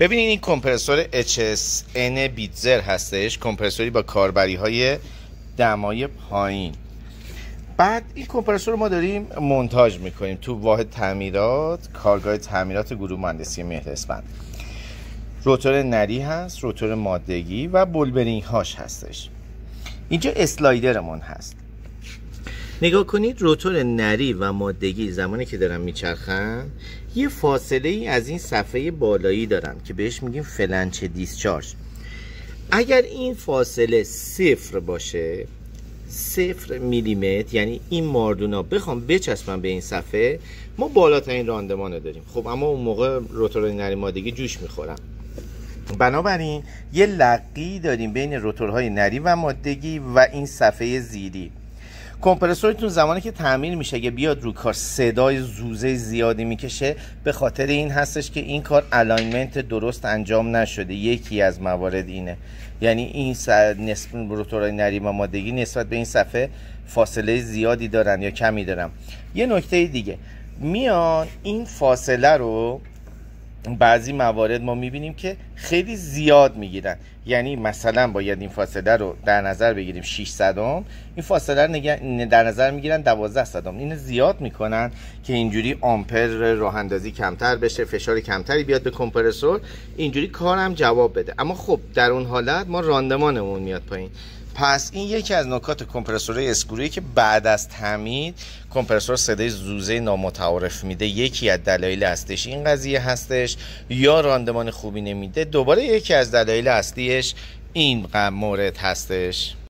ببینید این کمپرسور HSN بیتزر هستش، کمپرسوری با کاربری های دمای پایین. بعد این کمپرسور رو ما داریم مونتاژ میکنیم تو واحد تعمیرات، کارگاه تعمیرات گروه مهندسی مهر اسفند. روتور نری هست، روتور مادگی و بولبرینگ هاش هستش. اینجا اسلایدرمون هست. نگاه کنید، روتور نری و مادگی زمانی که دارن میچرخن یه فاصله ای از این صفحه بالایی دارن که بهش میگیم فلنچ دیسچارج. اگر این فاصله صفر باشه، 0 میلیمتر، یعنی این ماردونا بخوام بچسبن به این صفحه، ما بالاترین راندمان رو داریم. خب اما اون موقع روتور نری مادگی جوش میخورن. بنابراین یه لقی داریم بین روتورهای نری و مادگی و این صفحه زیری. کمپرسورتون زمانی که تعمیر میشه اگه بیاد رو کار صدای زوزه زیادی میکشه، به خاطر این هستش که این کار الاینمنت درست انجام نشده. یکی از موارد اینه، یعنی این نسبت روتورهای نری و مادگی نسبت به این صفحه فاصله زیادی دارن یا کمی دارن. یه نکته دیگه، میان این فاصله رو بعضی موارد ما میبینیم که خیلی زیاد میگیرن. یعنی مثلا باید این فاصله رو در نظر بگیریم 6 صدم، این فاصله رو در نظر میگیرن 12 صدم. اینو زیاد میکنن که اینجوری آمپر راه اندازی کمتر بشه، فشار کمتری بیاد به کمپرسور، اینجوری کارم جواب بده. اما خب در اون حالت ما راندمانمون میاد پایین. پس این یکی از نکات کمپرسور اسکرویی که بعد از تعمیر کمپرسور صدای زوزه نامتعارف میده. یکی از دلایل اصلیش این قضیه هستش، یا راندمان خوبی نمیده. دوباره یکی از دلایل اصلیش این مورد هستش.